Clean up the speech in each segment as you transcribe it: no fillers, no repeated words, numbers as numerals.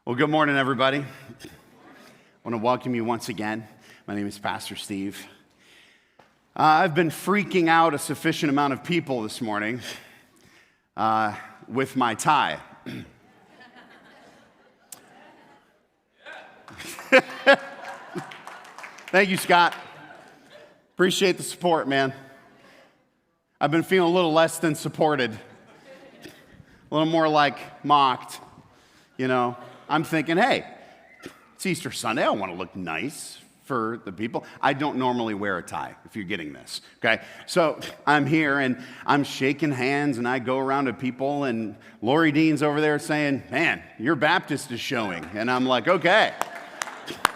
Well, good morning, everybody. I want to welcome you once again. My name is Pastor Steve. I've been freaking out a sufficient amount of people this morning with my tie. Thank you, Scott. Appreciate the support, man. I've been feeling a little less than supported, a little more like mocked, you know. I'm thinking, hey, it's Easter Sunday. I want to look nice for the people. I don't normally wear a tie, if you're getting this, okay? So I'm here, and I'm shaking hands, and I go around to people, and Lori Dean's over there saying, man, your Baptist is showing. And I'm like, okay,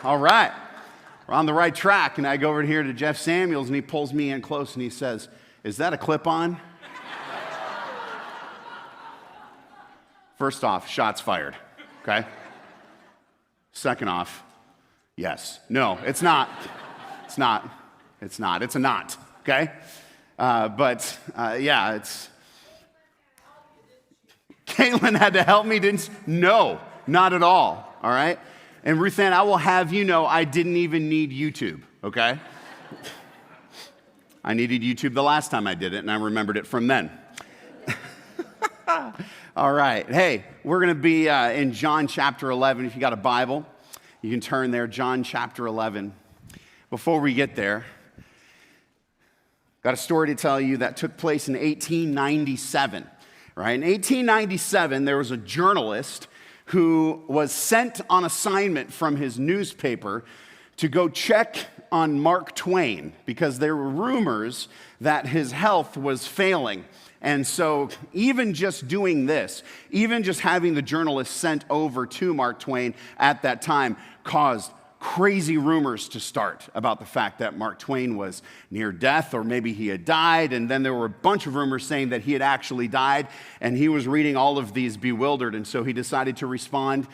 all right, we're on the right track. And I go over here to Jeff Samuels, and he pulls me in close, and he says, is that a clip-on? First off, shots fired, okay? Second off, yes. No, it's not. It's not. It's not. It's a knot, okay? Yeah, it's... Caitlin had to help me, didn't... No, not at all right? And Ruth Ann, I will have you know I didn't even need YouTube, okay? I needed YouTube the last time I did it, and I remembered it from then. All right. Hey, we're going to be in John chapter 11. If you got a Bible, you can turn there, John chapter 11. Before we get there, got a story to tell you that took place in 1897. Right? In 1897, there was a journalist who was sent on assignment from his newspaper to go check on Mark Twain because there were rumors that his health was failing. And so even just doing this, even just having the journalist sent over to Mark Twain at that time caused crazy rumors to start about the fact that Mark Twain was near death, or maybe he had died. And then there were a bunch of rumors saying that he had actually died, and he was reading all of these bewildered. And so he decided to respond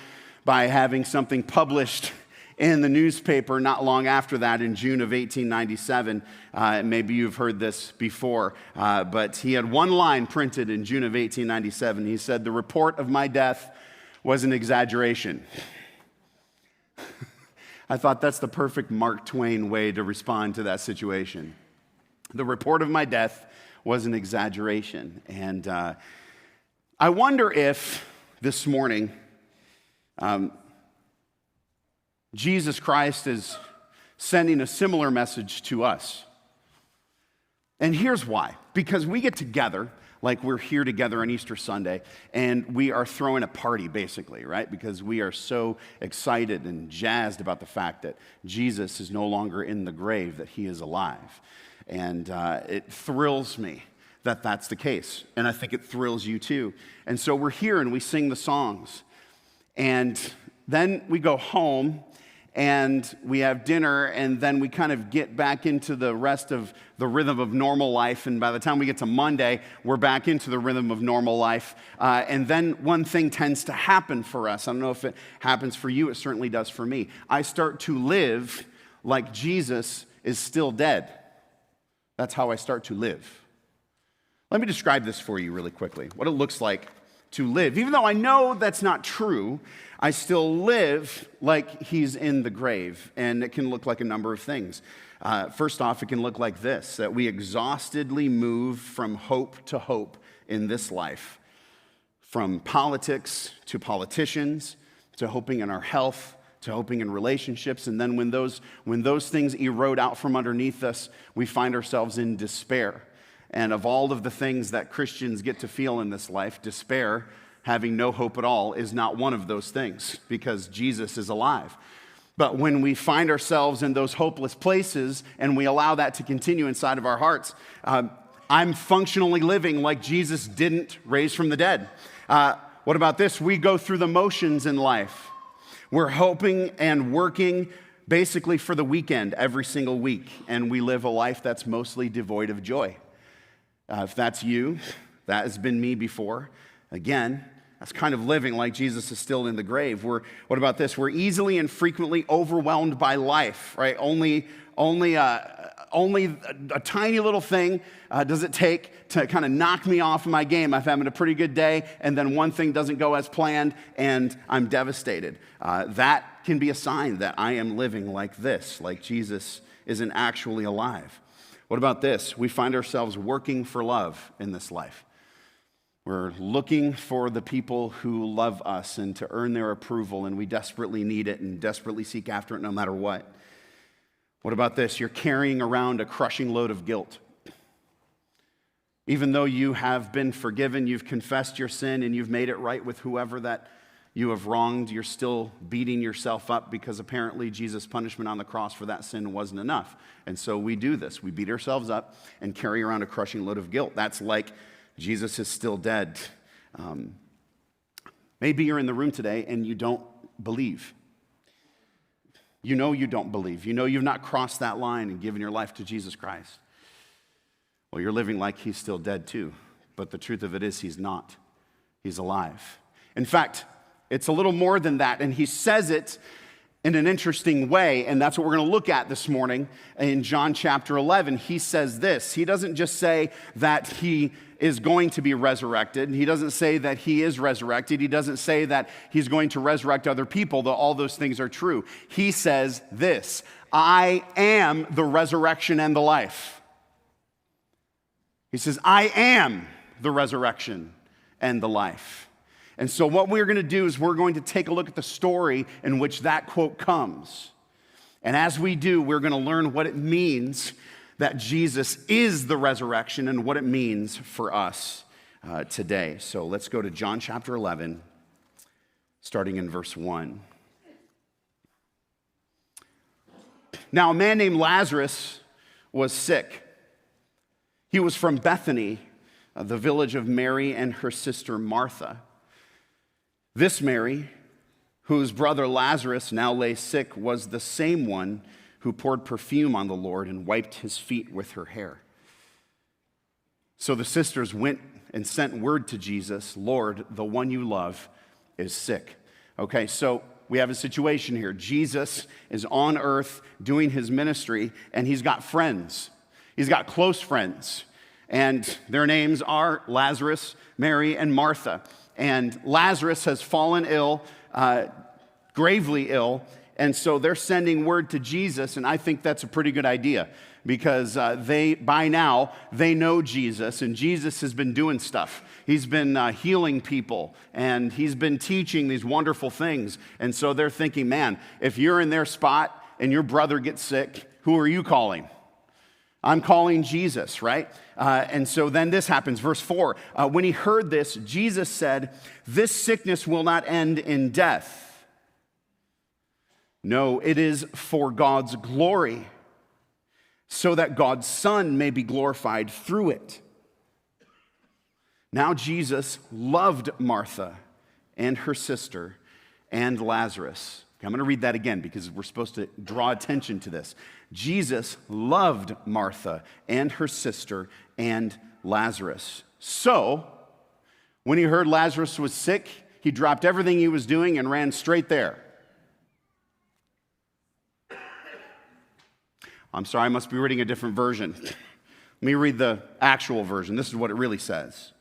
by having something published in the newspaper not long after that in June of 1897. Maybe you've heard this before, but he had one line printed in June of 1897. He said, "The report of my death was an exaggeration." I thought that's the perfect Mark Twain way to respond to that situation. The report of my death was an exaggeration. And I wonder if this morning Jesus Christ is sending a similar message to us. And here's why. Because we get together, like we're here together on Easter Sunday, and we are throwing a party, basically, right? Because we are so excited and jazzed about the fact that Jesus is no longer in the grave, that he is alive. And it thrills me that that's the case. And I think it thrills you too. And so we're here and we sing the songs. And then we go home and we have dinner, and then we kind of get back into the rest of the rhythm of normal life. And by the time we get to Monday, we're back into the rhythm of normal life. And then one thing tends to happen for us. I don't know if it happens for you. It certainly does for me. I start to live like Jesus is still dead. That's how I start to live. Let me describe this for you really quickly, what it looks like to live. Even though I know that's not true, I still live like he's in the grave, and it can look like a number of things. First off, it can look like this, that we exhaustedly move from hope to hope in this life, from politics to politicians, to hoping in our health, to hoping in relationships, and then when those things erode out from underneath us, we find ourselves in despair. And of all of the things that Christians get to feel in this life, despair, having no hope at all, is not one of those things because Jesus is alive. But when we find ourselves in those hopeless places and we allow that to continue inside of our hearts, I'm functionally living like Jesus didn't raise from the dead. What about this? We go through the motions in life. We're hoping and working basically for the weekend every single week, and we live a life that's mostly devoid of joy. If that's you, that has been me before. Again, that's kind of living like Jesus is still in the grave. What about this? We're easily and frequently overwhelmed by life, right? Only only a tiny little thing does it take to kind of knock me off of my game. I'm having a pretty good day, and then one thing doesn't go as planned, and I'm devastated. That can be a sign that I am living like this, like Jesus isn't actually alive. What about this? We find ourselves working for love in this life. We're looking for the people who love us and to earn their approval, and we desperately need it and desperately seek after it no matter what. What about this? You're carrying around a crushing load of guilt. Even though you have been forgiven, you've confessed your sin, and you've made it right with whoever that you have wronged, you're still beating yourself up because apparently Jesus' punishment on the cross for that sin wasn't enough. And so we do this. We beat ourselves up and carry around a crushing load of guilt. That's like Jesus is still dead. Maybe you're in the room today and you don't believe. You know you don't believe. You know you've not crossed that line and given your life to Jesus Christ. Well, you're living like he's still dead too. But the truth of it is he's not. He's alive. In fact, it's a little more than that, and he says it in an interesting way, and that's what we're going to look at this morning in John chapter 11. He says this. He doesn't just say that he is going to be resurrected. He doesn't say that he is resurrected. He doesn't say that he's going to resurrect other people, though all those things are true. He says this, I am the resurrection and the life. He says, I am the resurrection and the life. And so what we're going to do is we're going to take a look at the story in which that quote comes. And as we do, we're going to learn what it means that Jesus is the resurrection and what it means for us today. So let's go to John chapter 11, starting in verse 1. Now, a man named Lazarus was sick. He was from Bethany, the village of Mary and her sister Martha. This Mary, whose brother Lazarus now lay sick, was the same one who poured perfume on the Lord and wiped his feet with her hair. So the sisters went and sent word to Jesus, Lord, the one you love is sick. Okay, so we have a situation here. Jesus is on earth doing his ministry, and he's got friends. He's got close friends, and their names are Lazarus, Mary, and Martha. And Lazarus has fallen ill, gravely ill, and so they're sending word to Jesus, and I think that's a pretty good idea because by now, they know Jesus, and Jesus has been doing stuff. He's been healing people, and he's been teaching these wonderful things, and so they're thinking, man, if you're in their spot and your brother gets sick, who are you calling? I'm calling Jesus, right? And so then this happens. Verse 4, when he heard this, Jesus said, this sickness will not end in death. No, it is for God's glory, so that God's Son may be glorified through it. Now Jesus loved Martha and her sister and Lazarus. I'm going to read that again because we're supposed to draw attention to this. Jesus loved Martha and her sister and Lazarus. So, when he heard Lazarus was sick, he dropped everything he was doing and ran straight there. I'm sorry, I must be reading a different version. Let me read the actual version. This is what it really says.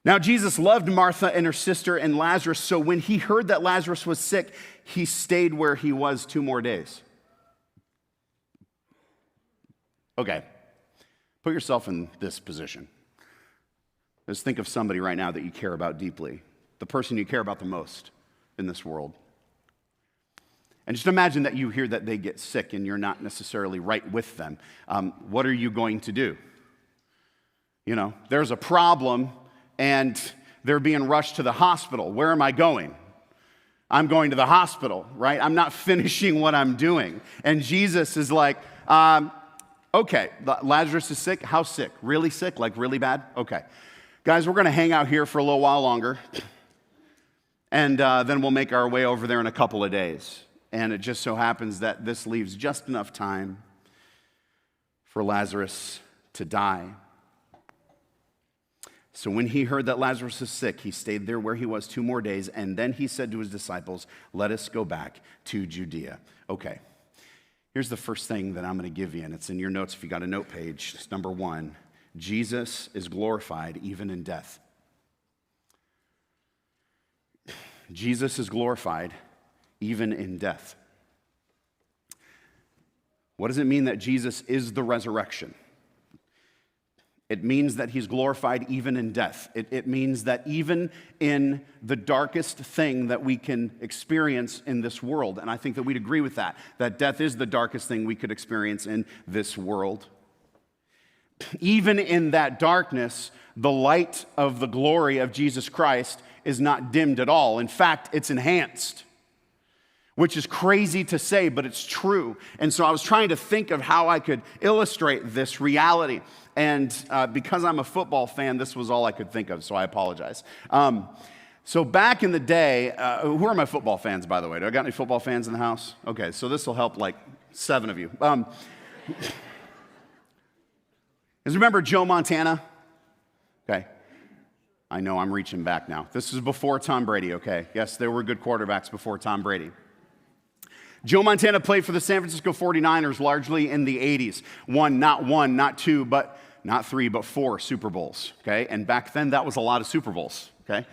Now, Jesus loved Martha and her sister and Lazarus, so when he heard that Lazarus was sick, he stayed where he was 2 more days. Okay, put yourself in this position. Just think of somebody right now that you care about deeply, the person you care about the most in this world. And just imagine that you hear that they get sick and you're not necessarily right with them. What are you going to do? You know, there's a problem and they're being rushed to the hospital. Where am I going? I'm going to the hospital, right? I'm not finishing what I'm doing. And Jesus is like, okay, Lazarus is sick. How sick? Really sick? Like really bad? Okay. Guys, we're going to hang out here for a little while longer. And then we'll make our way over there in a couple of days. And it just so happens that this leaves just enough time for Lazarus to die. So when he heard that Lazarus was sick, he stayed there where he was 2 more days, and then he said to his disciples, let us go back to Judea. Okay, Here's the first thing that I'm going to give you, and it's in your notes if you got a note page. It's number one. Jesus is glorified even in death. Jesus is glorified even in death. What does it mean that Jesus is the resurrection? It means that he's glorified even in death. It means that even in the darkest thing that we can experience in this world, and I think that we'd agree with that death is the darkest thing we could experience in this world. Even in that darkness, the light of the glory of Jesus Christ is not dimmed at all. In fact, it's enhanced, which is crazy to say, but it's true. And so I was trying to think of how I could illustrate this reality. And because I'm a football fan, this was all I could think of, so I apologize. So back in the day, who are my football fans, by the way? Do I got any football fans in the house? Okay, so this will help like 7 of you. Guys, remember Joe Montana? Okay. I know I'm reaching back now. This is before Tom Brady, okay? Yes, there were good quarterbacks before Tom Brady. Joe Montana played for the San Francisco 49ers largely in the 80s. Not 2, but not 3, but 4 Super Bowls, okay? And back then, that was a lot of Super Bowls, okay?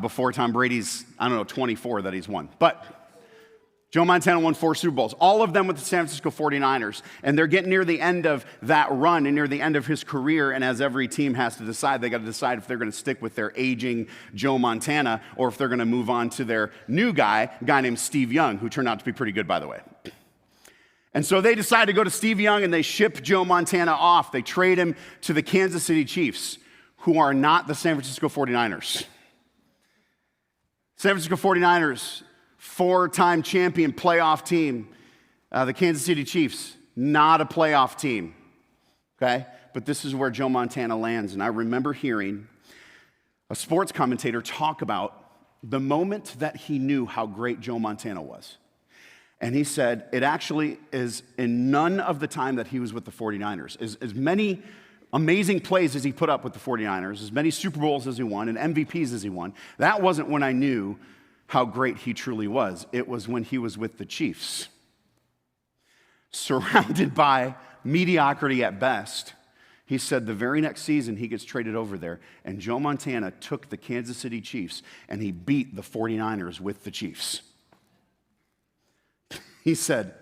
Before Tom Brady's, 24 that he's won. But Joe Montana won 4 Super Bowls, all of them with the San Francisco 49ers. And they're getting near the end of that run and near the end of his career. And as every team has to decide, they got to decide if they're going to stick with their aging Joe Montana or if they're going to move on to their new guy, a guy named Steve Young, who turned out to be pretty good, by the way. And so they decide to go to Steve Young and they ship Joe Montana off. They trade him to the Kansas City Chiefs, who are not the San Francisco 49ers. San Francisco 49ers, 4-time champion playoff team. The Kansas City Chiefs, not a playoff team, okay? But this is where Joe Montana lands. And I remember hearing a sports commentator talk about the moment that he knew how great Joe Montana was. And he said, it actually is in none of the time that he was with the 49ers. As many amazing plays as he put up with the 49ers, as many Super Bowls as he won, and MVPs as he won, that wasn't when I knew how great he truly was. It was when he was with the Chiefs. Surrounded by mediocrity at best, he said the very next season he gets traded over there, and Joe Montana took the Kansas City Chiefs, and he beat the 49ers with the Chiefs. He said,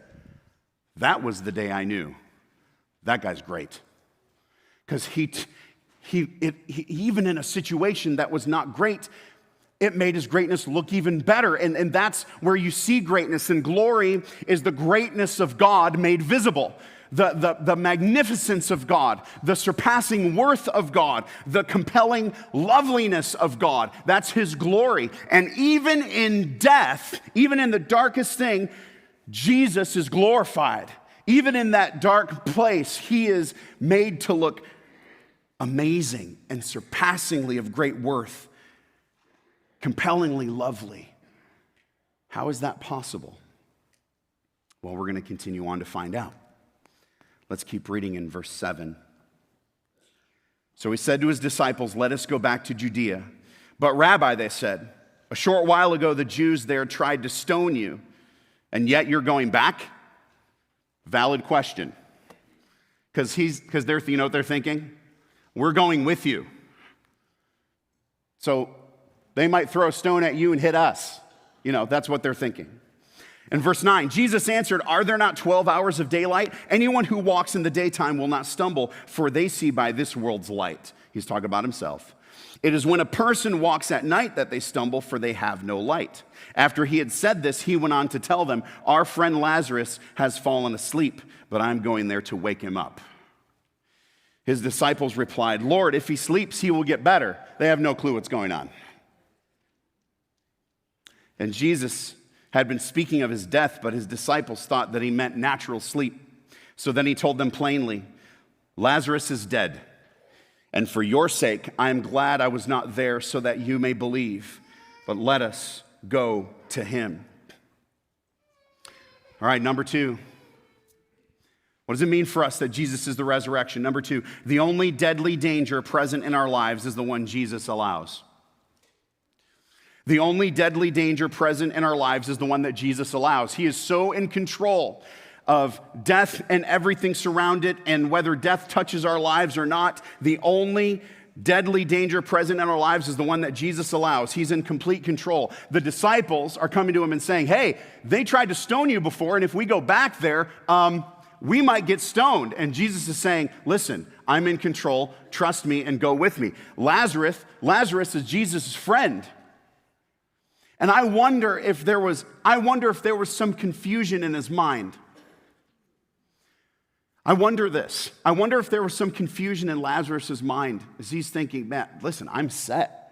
that was the day I knew that guy's great. Because he even in a situation that was not great, it made his greatness look even better. And that's where you see greatness. And glory is the greatness of God made visible. The magnificence of God, the surpassing worth of God, the compelling loveliness of God. That's his glory. And even in death, even in the darkest thing, Jesus is glorified. Even in that dark place, he is made to look amazing and surpassingly of great worth. Compellingly lovely. How is that possible? Well, we're going to continue on to find out. Let's keep reading in verse 7. So he said to his disciples, let us go back to Judea. But Rabbi, they said, a short while ago the Jews there tried to stone you, and yet you're going back? Valid question. Because they're, you know what they're thinking? We're going with you. So they might throw a stone at you and hit us. You know, that's what they're thinking. In verse 9, Jesus answered, are there not 12 hours of daylight? Anyone who walks in the daytime will not stumble, for they see by this world's light. He's talking about himself. It is when a person walks at night that they stumble, for they have no light. After he had said this, he went on to tell them, our friend Lazarus has fallen asleep, but I'm going there to wake him up. His disciples replied, Lord, if he sleeps, he will get better. They have no clue what's going on. And Jesus had been speaking of his death, but his disciples thought that he meant natural sleep. So then he told them plainly, Lazarus is dead. And for your sake, I am glad I was not there so that you may believe. But let us go to him. All right, number 2. What does it mean for us that Jesus is the resurrection? Number 2, the only deadly danger present in our lives is the one Jesus allows. The only deadly danger present in our lives is the one that Jesus allows. He is so in control of death and everything surrounded, and whether death touches our lives or not, the only deadly danger present in our lives is the one that Jesus allows. He's in complete control. The disciples are coming to him and saying, hey, they tried to stone you before, and if we go back there, we might get stoned. And Jesus is saying, listen, I'm in control, trust me, and go with me. Lazarus is Jesus' friend. And I wonder if there was some confusion in his mind. I wonder if there was some confusion in Lazarus' mind as he's thinking, man, listen, I'm set.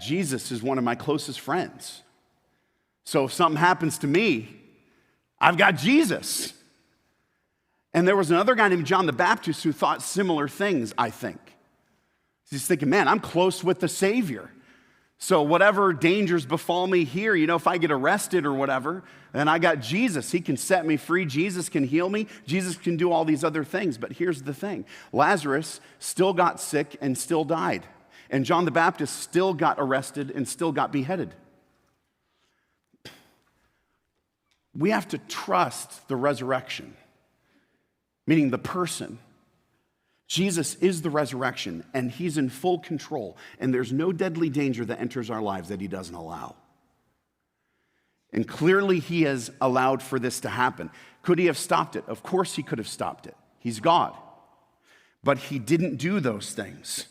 Jesus is one of my closest friends. So if something happens to me, I've got Jesus. And there was another guy named John the Baptist who thought similar things, I think. He's thinking, man, I'm close with the Savior. So whatever dangers befall me here, if I get arrested or whatever, then I got Jesus. He can set me free. Jesus can heal me. Jesus can do all these other things. But here's the thing. Lazarus still got sick and still died. And John the Baptist still got arrested and still got beheaded. We have to trust the resurrection, meaning the person. Jesus is the resurrection, and he's in full control, and there's no deadly danger that enters our lives that he doesn't allow. And clearly he has allowed for this to happen. Could he have stopped it? Of course he could have stopped it. He's God. But he didn't do those things.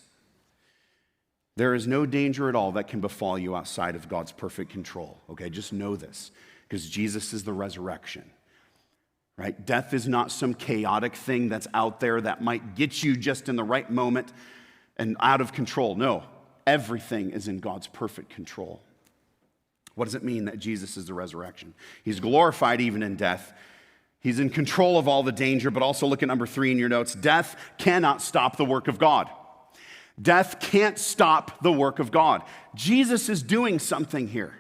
There is no danger at all that can befall you outside of God's perfect control. Okay, just know this, because Jesus is the resurrection. Right? Death is not some chaotic thing that's out there that might get you just in the right moment and out of control. No, everything is in God's perfect control. What does it mean that Jesus is the resurrection? He's glorified even in death. He's in control of all the danger, but also look at number 3 in your notes. Death cannot stop the work of God. Death can't stop the work of God. Jesus is doing something here.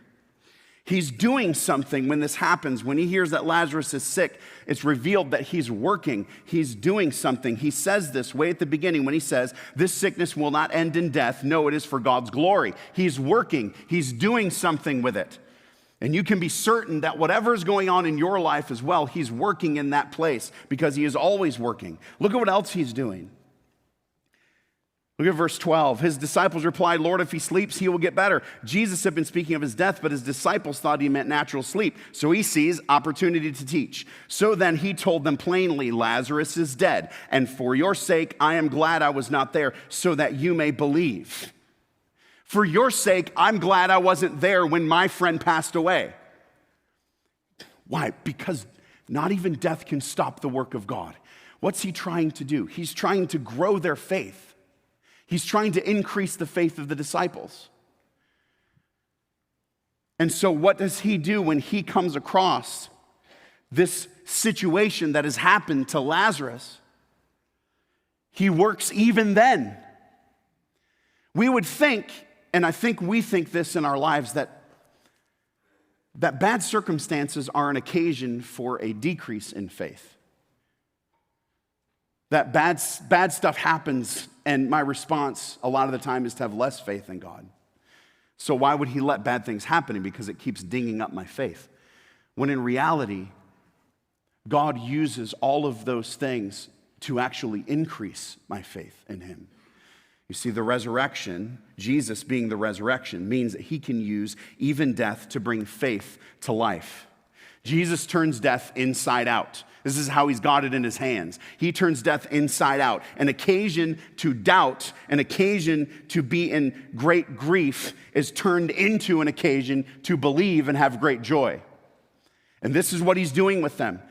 He's doing something when this happens. When he hears that Lazarus is sick, it's revealed that he's working. He's doing something. He says this way at the beginning when he says, this sickness will not end in death. No, it is for God's glory. He's working. He's doing something with it. And you can be certain that whatever is going on in your life as well, he's working in that place because he is always working. Look at what else he's doing. Look at verse 12. His disciples replied, Lord, if he sleeps, he will get better. Jesus had been speaking of his death, but his disciples thought he meant natural sleep. So he sees opportunity to teach. So then he told them plainly, Lazarus is dead. And for your sake, I am glad I was not there so that you may believe. For your sake, I'm glad I wasn't there when my friend passed away. Why? Because not even death can stop the work of God. What's he trying to do? He's trying to grow their faith. He's trying to increase the faith of the disciples. And so what does he do when he comes across this situation that has happened to Lazarus? He works even then. We would think, and I think we think this in our lives, that bad circumstances are an occasion for a decrease in faith. That bad stuff happens, and my response a lot of the time is to have less faith in God. So why would he let bad things happen? Because it keeps dinging up my faith. When in reality, God uses all of those things to actually increase my faith in him. You see, the resurrection, Jesus being the resurrection, means that he can use even death to bring faith to life. Jesus turns death inside out. This is how he's got it in his hands. He turns death inside out. An occasion to doubt, an occasion to be in great grief is turned into an occasion to believe and have great joy. And this is what he's doing with them.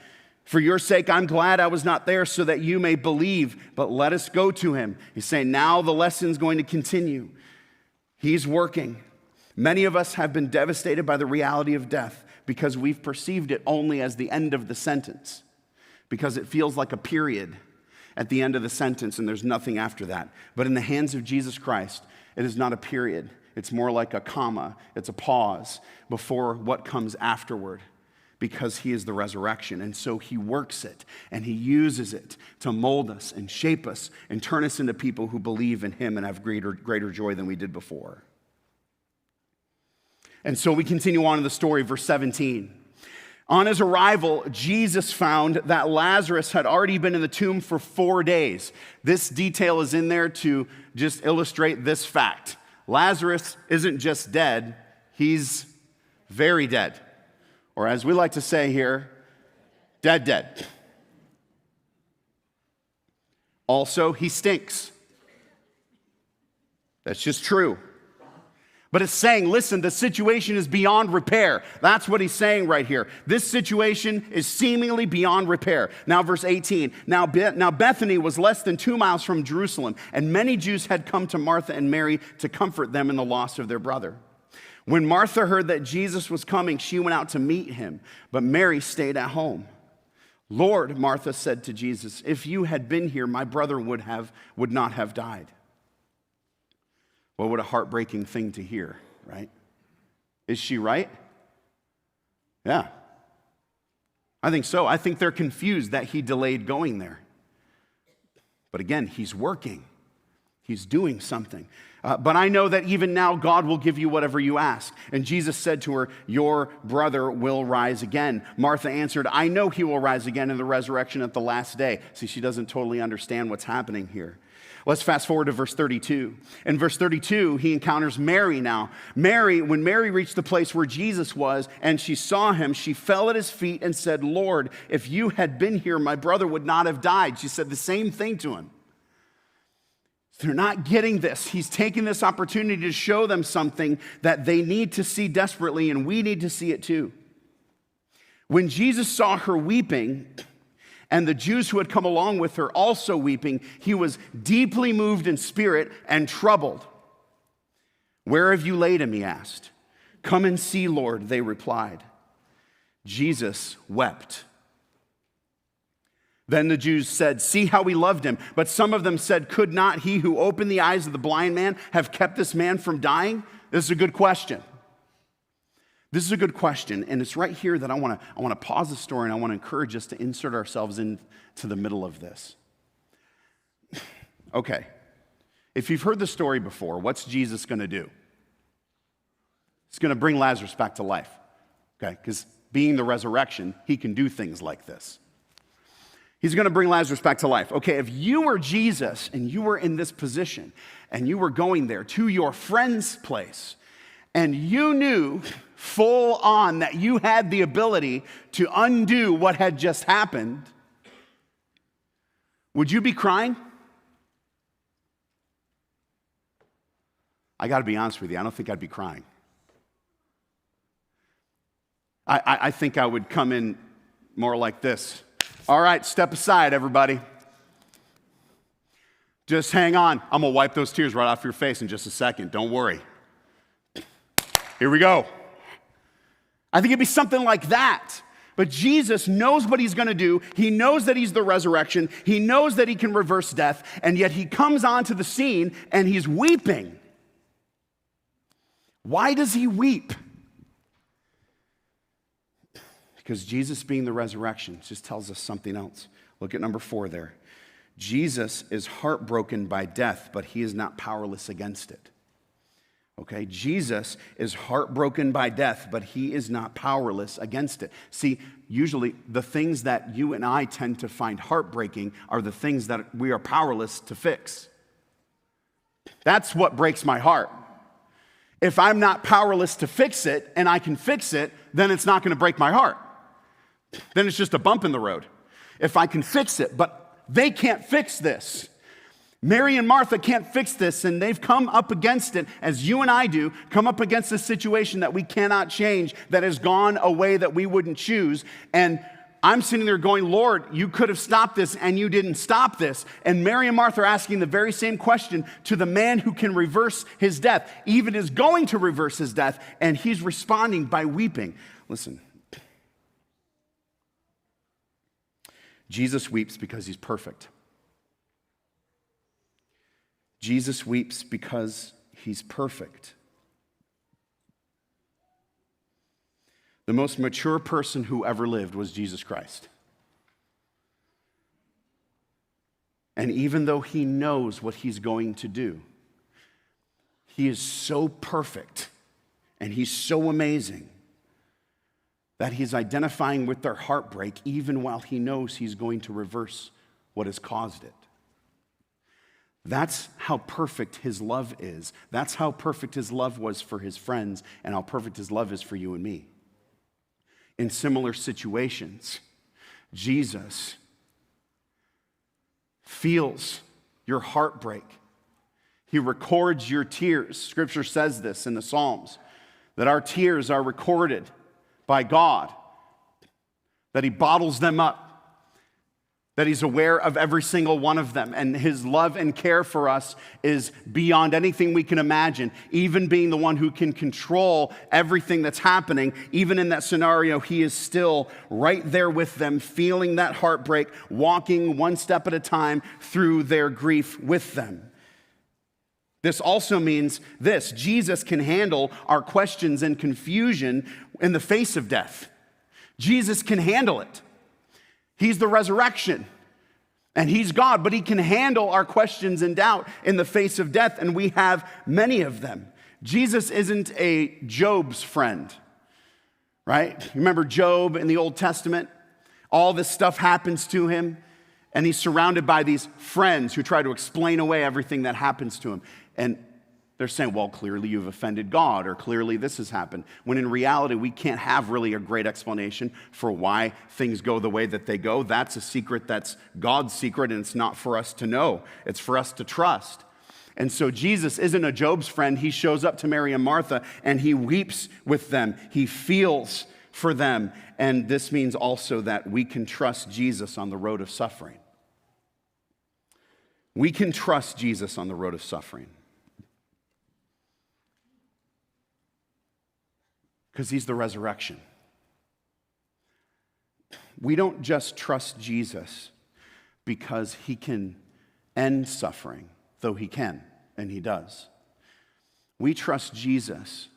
For your sake, I'm glad I was not there so that you may believe, but let us go to him. He's saying now the lesson's going to continue. He's working. Many of us have been devastated by the reality of death because we've perceived it only as the end of the sentence, because it feels like a period at the end of the sentence and there's nothing after that. But in the hands of Jesus Christ, it is not a period. It's more like a comma. It's a pause before what comes afterward, because he is the resurrection. And so he works it and he uses it to mold us and shape us and turn us into people who believe in him and have greater joy than we did before. And so we continue on in the story, verse 17. On his arrival, Jesus found that Lazarus had already been in the tomb for 4 days. This detail is in there to just illustrate this fact. Lazarus isn't just dead, he's very dead. Or as we like to say here, dead. Also, he stinks. That's just true. But it's saying, listen, the situation is beyond repair. That's what he's saying right here. This situation is seemingly beyond repair. Now, verse 18. Now Bethany was less than 2 miles from Jerusalem, and many Jews had come to Martha and Mary to comfort them in the loss of their brother. When Martha heard that Jesus was coming, she went out to meet him, but Mary stayed at home. Lord, Martha said to Jesus, if you had been here, my brother would not have died. Well, what a heartbreaking thing to hear, right? Is she right? Yeah. I think so. I think they're confused that he delayed going there. But again, he's working. He's doing something. But I know that even now God will give you whatever you ask. And Jesus said to her, your brother will rise again. Martha answered, I know he will rise again in the resurrection at the last day. See, she doesn't totally understand what's happening here. Let's fast forward to verse 32. In verse 32, he encounters Mary now. When Mary reached the place where Jesus was and she saw him, she fell at his feet and said, Lord, if you had been here, my brother would not have died. She said the same thing to him. They're not getting this. He's taking this opportunity to show them something that they need to see desperately, and we need to see it too. When Jesus saw her weeping, and the Jews who had come along with her also weeping, he was deeply moved in spirit and troubled. Where have you laid him? He asked. Come and see, Lord, they replied. Jesus wept. Then the Jews said, see how we loved him. But some of them said, could not he who opened the eyes of the blind man have kept this man from dying? This is a good question. This is a good question, and it's right here that I want to pause the story, and I want to encourage us to insert ourselves into the middle of this. Okay, if you've heard the story before, what's Jesus going to do? He's going to bring Lazarus back to life, okay? Because being the resurrection, he can do things like this. He's going to bring Lazarus back to life. Okay, if you were Jesus and you were in this position and you were going there to your friend's place and you knew full on that you had the ability to undo what had just happened, would you be crying? I got to be honest with you, I don't think I'd be crying. I think I would come in more like this. All right, step aside, everybody. Just hang on. I'm going to wipe those tears right off your face in just a second. Don't worry. Here we go. I think it'd be something like that. But Jesus knows what he's going to do. He knows that he's the resurrection. He knows that he can reverse death. And yet he comes onto the scene and he's weeping. Why does he weep? Because Jesus being the resurrection just tells us something else. Look at number 4 there. Jesus is heartbroken by death, but he is not powerless against it. Okay, Jesus is heartbroken by death, but he is not powerless against it. See, usually the things that you and I tend to find heartbreaking are the things that we are powerless to fix. That's what breaks my heart. If I'm not powerless to fix it and I can fix it, then it's not going to break my heart. Then it's just a bump in the road. If I can fix it, but they can't fix this. Mary and Martha can't fix this, and they've come up against it, as you and I do, come up against a situation that we cannot change, that has gone a way that we wouldn't choose. And I'm sitting there going, Lord, you could have stopped this, and you didn't stop this. And Mary and Martha are asking the very same question to the man who can reverse his death, even is going to reverse his death, and he's responding by weeping. Listen. Jesus weeps because he's perfect. Jesus weeps because he's perfect. The most mature person who ever lived was Jesus Christ. And even though he knows what he's going to do, he is so perfect and he's so amazing that he's identifying with their heartbreak even while he knows he's going to reverse what has caused it. That's how perfect his love is. That's how perfect his love was for his friends and how perfect his love is for you and me. In similar situations, Jesus feels your heartbreak. He records your tears. Scripture says this in the Psalms, that our tears are recorded by God, that he bottles them up, that he's aware of every single one of them, and his love and care for us is beyond anything we can imagine. Even being the one who can control everything that's happening, even in that scenario, he is still right there with them, feeling that heartbreak, walking one step at a time through their grief with them. This also means this: Jesus can handle our questions and confusion in the face of death. Jesus can handle it. He's the resurrection, and he's God, but he can handle our questions and doubt in the face of death, and we have many of them. Jesus isn't a Job's friend, right? Remember Job in the Old Testament? All this stuff happens to him, and he's surrounded by these friends who try to explain away everything that happens to him. And they're saying, well, clearly you've offended God, or clearly this has happened. When in reality, we can't have really a great explanation for why things go the way that they go. That's a secret that's God's secret, and it's not for us to know. It's for us to trust. And so Jesus isn't a Job's friend. He shows up to Mary and Martha, and he weeps with them. He feels for them. And this means also that we can trust Jesus on the road of suffering. We can trust Jesus on the road of suffering. Because he's the resurrection. We don't just trust Jesus because he can end suffering, though he can, and he does. We trust Jesus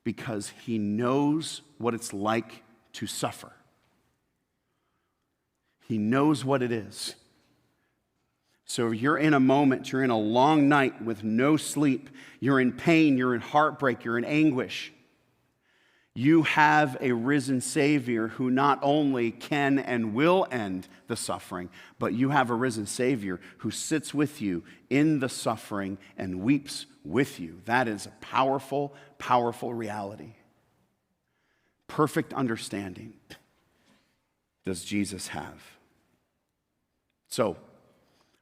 because he knows what it's like to suffer. He knows what it is. So if you're in a moment, you're in a long night with no sleep, you're in pain, you're in heartbreak, you're in anguish, you have a risen Savior who not only can and will end the suffering, but you have a risen Savior who sits with you in the suffering and weeps with you. That is a powerful, powerful reality. Perfect understanding does Jesus have. So,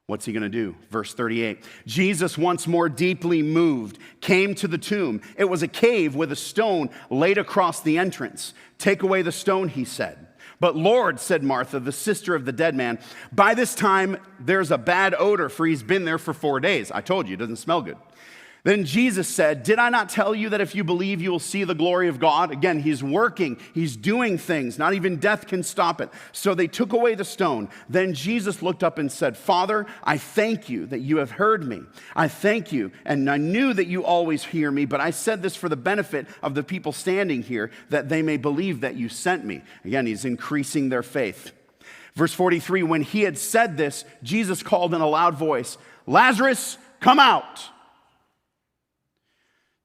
what's he going to do? Verse 38. Jesus, once more deeply moved, came to the tomb. It was a cave with a stone laid across the entrance. Take away the stone, he said. But Lord, said Martha, the sister of the dead man, by this time there's a bad odor, for he's been there for 4 days. I told you, it doesn't smell good. Then Jesus said, did I not tell you that if you believe, you will see the glory of God? Again, he's working. He's doing things. Not even death can stop it. So they took away the stone. Then Jesus looked up and said, Father, I thank you that you have heard me. I thank you. And I knew that you always hear me, but I said this for the benefit of the people standing here, that they may believe that you sent me. Again, he's increasing their faith. Verse 43, when he had said this, Jesus called in a loud voice, Lazarus, come out.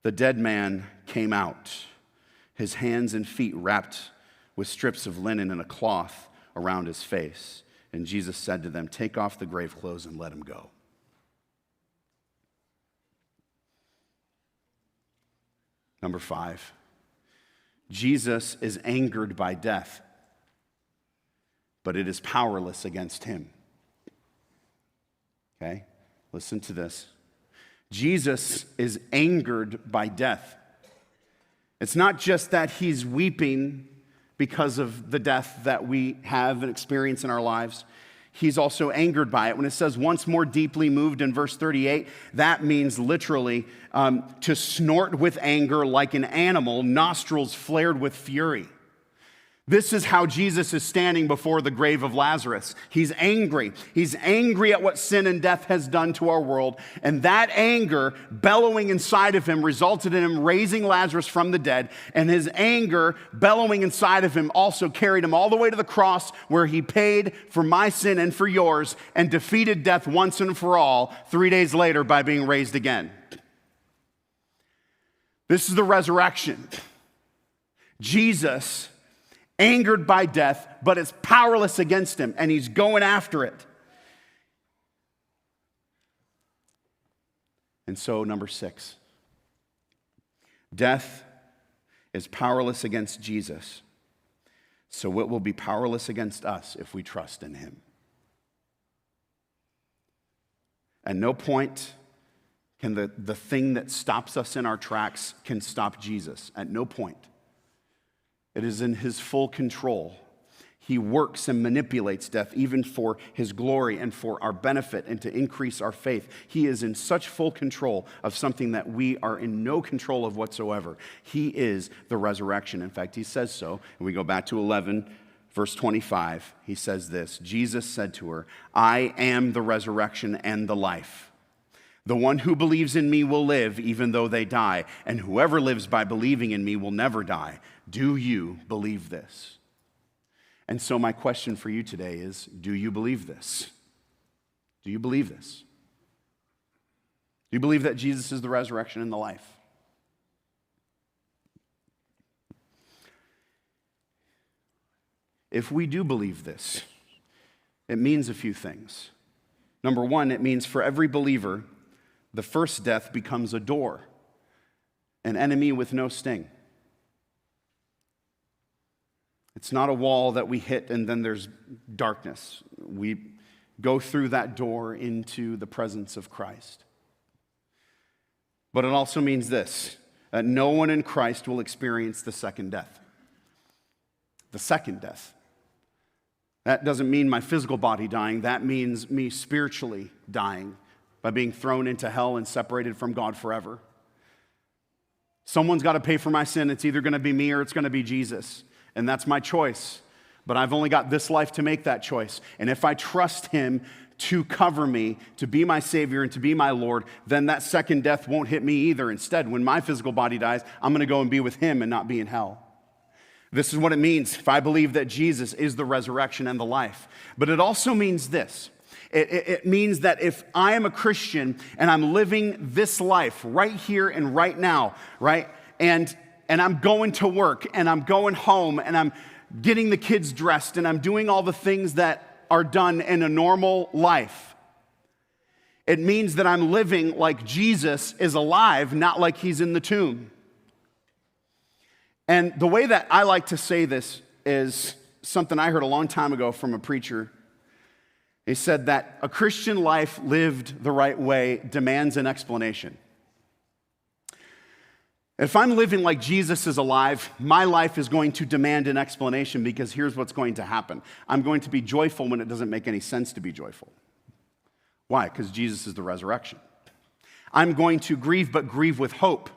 The dead man came out, his hands and feet wrapped with strips of linen and a cloth around his face. And Jesus said to them, take off the grave clothes and let him go. Number 5, Jesus is angered by death, but it is powerless against him. Okay, listen to this. Jesus is angered by death. It's not just that he's weeping because of the death that we have and experience in our lives. He's also angered by it. When it says once more deeply moved in verse 38, that means literally to snort with anger like an animal, nostrils flared with fury. This is how Jesus is standing before the grave of Lazarus. He's angry. He's angry at what sin and death has done to our world. And that anger bellowing inside of him resulted in him raising Lazarus from the dead. And his anger bellowing inside of him also carried him all the way to the cross, where he paid for my sin and for yours and defeated death once and for all 3 days later by being raised again. This is the resurrection. Jesus angered by death, but it's powerless against him, and he's going after it. And so, number 6, death is powerless against Jesus, so it will be powerless against us if we trust in him. At no point can the thing that stops us in our tracks can stop Jesus. At no point. It is in his full control. He works and manipulates death even for his glory and for our benefit and to increase our faith. He is in such full control of something that we are in no control of whatsoever. He is the resurrection. In fact, he says so. And we go back to 11, verse 25. He says this, Jesus said to her, I am the resurrection and the life. The one who believes in me will live even though they die, and whoever lives by believing in me will never die. Do you believe this? And so my question for you today is, do you believe this? Do you believe this? Do you believe that Jesus is the resurrection and the life? If we do believe this, it means a few things. Number one, it means for every believer, the first death becomes a door, an enemy with no sting. It's not a wall that we hit and then there's darkness. We go through that door into the presence of Christ. But it also means this, that no one in Christ will experience the second death. The second death. That doesn't mean my physical body dying. That means me spiritually dying by being thrown into hell and separated from God forever. Someone's got to pay for my sin. It's either going to be me or it's going to be Jesus. And that's my choice. But I've only got this life to make that choice. And if I trust him to cover me, to be my Savior and to be my Lord, then that second death won't hit me either. Instead, when my physical body dies, I'm going to go and be with him and not be in hell. This is what it means if I believe that Jesus is the resurrection and the life. But it also means this. It means that if I am a Christian and I'm living this life right here and right now, right? And I'm going to work and I'm going home and I'm getting the kids dressed and I'm doing all the things that are done in a normal life. It means that I'm living like Jesus is alive, not like he's in the tomb. And the way that I like to say this is something I heard a long time ago from a preacher. He said that a Christian life lived the right way demands an explanation. If I'm living like Jesus is alive, my life is going to demand an explanation because here's what's going to happen. I'm going to be joyful when it doesn't make any sense to be joyful. Why? Because Jesus is the resurrection. I'm going to grieve, but grieve with hope.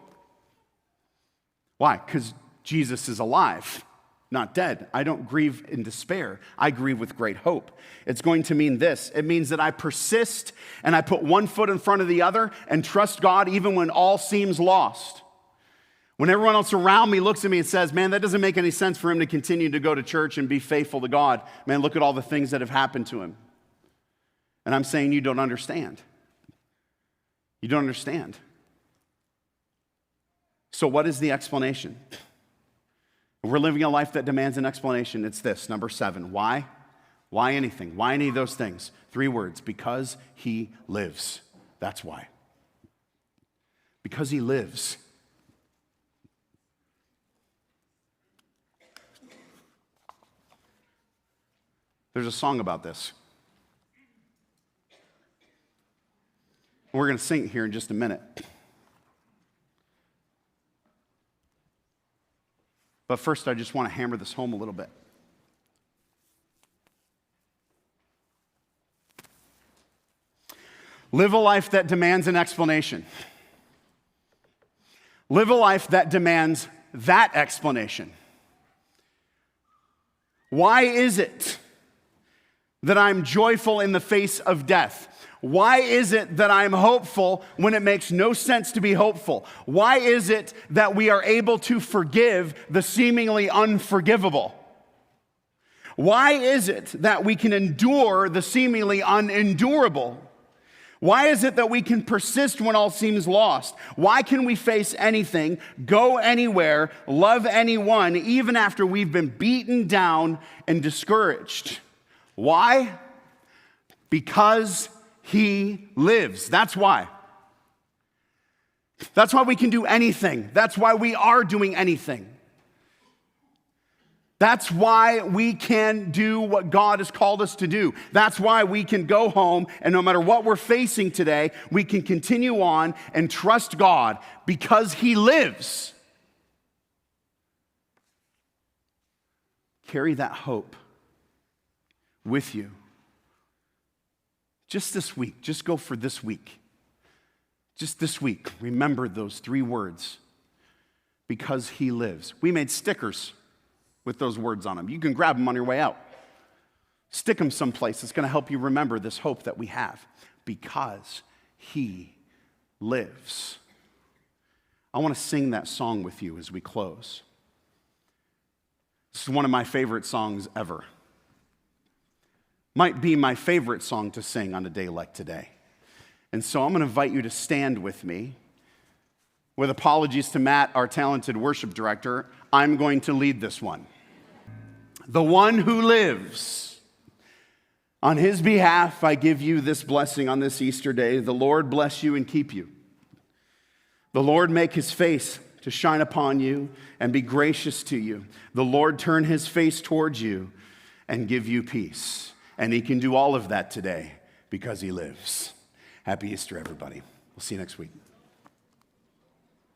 Why? Because Jesus is alive, not dead. I don't grieve in despair. I grieve with great hope. It's going to mean this. It means that I persist and I put one foot in front of the other and trust God even when all seems lost. When everyone else around me looks at me and says, man, that doesn't make any sense for him to continue to go to church and be faithful to God. Man, look at all the things that have happened to him. And I'm saying you don't understand. You don't understand. So what is the explanation? We're living a life that demands an explanation. It's this, number 7. Why? Why anything? Why any of those things? 3 words. Because he lives. That's why. Because he lives. There's a song about this. We're going to sing it here in just a minute. But first, I just want to hammer this home a little bit. Live a life that demands an explanation. Live a life that demands that explanation. Why is it that I'm joyful in the face of death? Why is it that I'm hopeful when it makes no sense to be hopeful? Why is it that we are able to forgive the seemingly unforgivable? Why is it that we can endure the seemingly unendurable? Why is it that we can persist when all seems lost? Why can we face anything, go anywhere, love anyone, even after we've been beaten down and discouraged? Why? Because he lives. That's why. That's why we can do anything. That's why we are doing anything. That's why we can do what God has called us to do. That's why we can go home, and no matter what we're facing today, we can continue on and trust God because he lives. Carry that hope with you. Just this week, just go for this week. Just this week, remember those 3 words. Because he lives. We made stickers with those words on them. You can grab them on your way out. Stick them someplace. It's going to help you remember this hope that we have. Because he lives. I want to sing that song with you as we close. This is one of my favorite songs ever. Might be my favorite song to sing on a day like today. And so I'm going to invite you to stand with me. With apologies to Matt, our talented worship director, I'm going to lead this one. The one who lives. On his behalf, I give you this blessing on this Easter day. The Lord bless you and keep you. The Lord make his face to shine upon you and be gracious to you. The Lord turn his face towards you and give you peace. And he can do all of that today because he lives. Happy Easter, everybody. We'll see you next week.